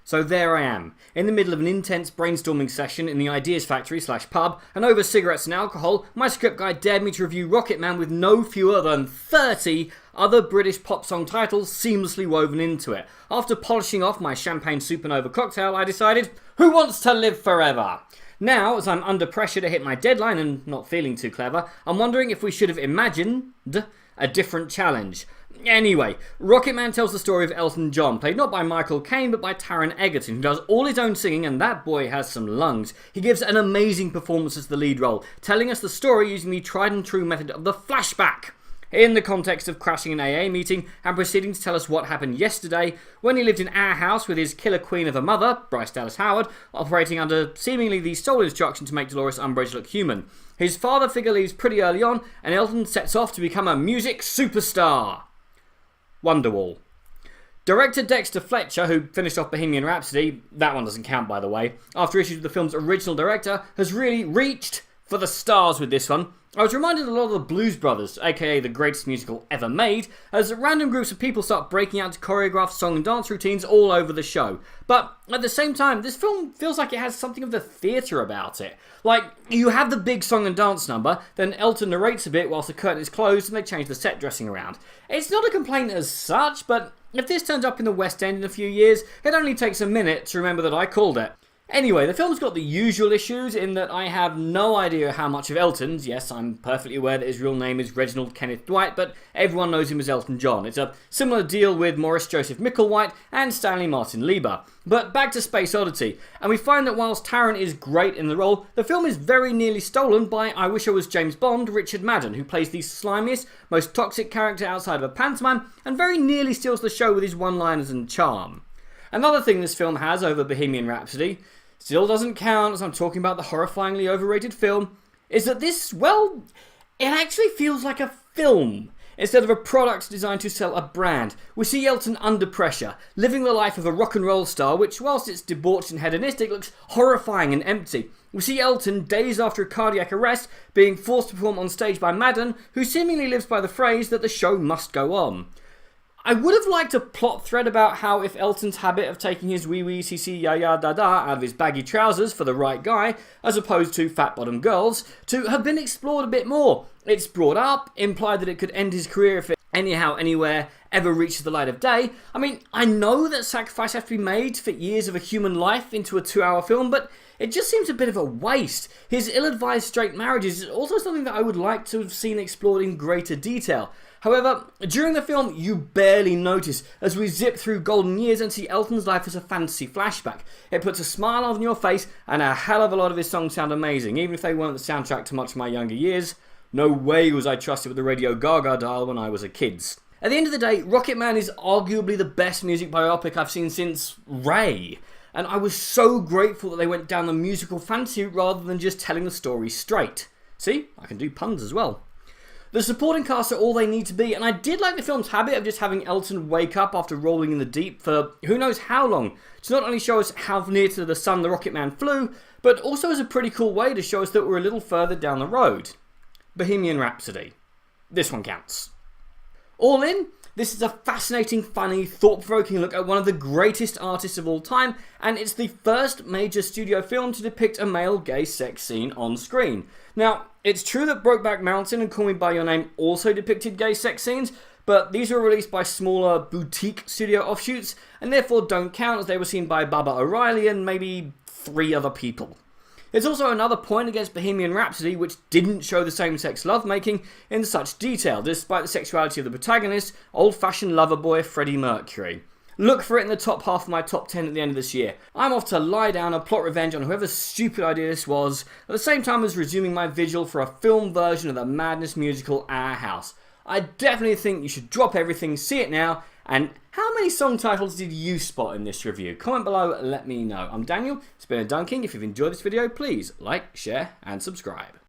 So there I am, in the middle of an intense brainstorming session in the Ideas Factory / pub, and over cigarettes and alcohol, my script guy dared me to review Rocketman with no fewer than 30 other British pop song titles seamlessly woven into it. After polishing off my champagne supernova cocktail, I decided, who wants to live forever? Now, as I'm under pressure to hit my deadline and not feeling too clever, I'm wondering if we should have imagined a different challenge. Anyway, Rocketman tells the story of Elton John, played not by Michael Caine but by Taron Egerton, who does all his own singing, and that boy has some lungs. He gives an amazing performance as the lead role, telling us the story using the tried and true method of the flashback, in the context of crashing an AA meeting and proceeding to tell us what happened yesterday when he lived in our house with his killer queen of a mother, Bryce Dallas Howard, operating under seemingly the sole instruction to make Dolores Umbridge look human. His father figure leaves pretty early on, and Elton sets off to become a music superstar. Wonderwall. Director Dexter Fletcher, who finished off Bohemian Rhapsody, that one doesn't count by the way, after issues with the film's original director, has really reached for the stars with this one. I was reminded a lot of the Blues Brothers, aka the greatest musical ever made, as random groups of people start breaking out to choreograph song and dance routines all over the show. But at the same time, this film feels like it has something of the theatre about it. Like, you have the big song and dance number, then Elton narrates a bit whilst the curtain is closed and they change the set dressing around. It's not a complaint as such, but if this turns up in the West End in a few years, it only takes a minute to remember that I called it. Anyway, the film's got the usual issues in that I have no idea how much of Elton's. Yes, I'm perfectly aware that his real name is Reginald Kenneth Dwight, but everyone knows him as Elton John. It's a similar deal with Maurice Joseph Micklewhite and Stanley Martin Lieber. But back to Space Oddity, and we find that whilst Taron is great in the role, the film is very nearly stolen by I Wish I Was James Bond, Richard Madden, who plays the slimiest, most toxic character outside of a pantomime, and very nearly steals the show with his one-liners and charm. Another thing this film has over Bohemian Rhapsody, still doesn't count as I'm talking about the horrifyingly overrated film, is that this, well, it actually feels like a film instead of a product designed to sell a brand. We see Elton under pressure, living the life of a rock and roll star, which whilst it's debauched and hedonistic, looks horrifying and empty. We see Elton, days after a cardiac arrest, being forced to perform on stage by Madden, who seemingly lives by the phrase that the show must go on. I would have liked a plot thread about how if Elton's habit of taking his wee wee cc ya ya da da out of his baggy trousers for the right guy, as opposed to fat bottom girls, to have been explored a bit more. It's brought up, implied that it could end his career if it anyhow anywhere ever reaches the light of day. I mean, I know that sacrifice has to be made to fit years of a human life into a 2-hour film, but it just seems a bit of a waste. His ill-advised straight marriages is also something that I would like to have seen explored in greater detail. However, during the film, you barely notice as we zip through golden years and see Elton's life as a fantasy flashback. It puts a smile on your face, and a hell of a lot of his songs sound amazing, even if they weren't the soundtrack to much of my younger years. No way was I trusted with the Radio Gaga dial when I was a kid. At the end of the day, Rocketman is arguably the best music biopic I've seen since Ray. And I was so grateful that they went down the musical fantasy route rather than just telling the story straight. See, I can do puns as well. The supporting cast are all they need to be, and I did like the film's habit of just having Elton wake up after rolling in the deep for who knows how long, to not only show us how near to the sun the Rocketman flew, but also as a pretty cool way to show us that we're a little further down the road. Bohemian Rhapsody. This one counts. All in, this is a fascinating, funny, thought-provoking look at one of the greatest artists of all time, and it's the first major studio film to depict a male gay sex scene on screen. Now, it's true that Brokeback Mountain and Call Me By Your Name also depicted gay sex scenes, but these were released by smaller boutique studio offshoots, and therefore don't count as they were seen by Baba O'Reilly and maybe 3 other people. There's also another point against Bohemian Rhapsody, which didn't show the same-sex lovemaking in such detail, despite the sexuality of the protagonist, old-fashioned lover boy Freddie Mercury. Look for it in the top half of my top 10 at the end of this year. I'm off to lie down and plot revenge on whoever's stupid idea this was, at the same time as resuming my vigil for a film version of the madness musical Our House. I definitely think you should drop everything, see it now, and how many song titles did you spot in this review? Comment below, let me know. I'm Daniel, it's been a dunking. If you've enjoyed this video, please like, share and subscribe.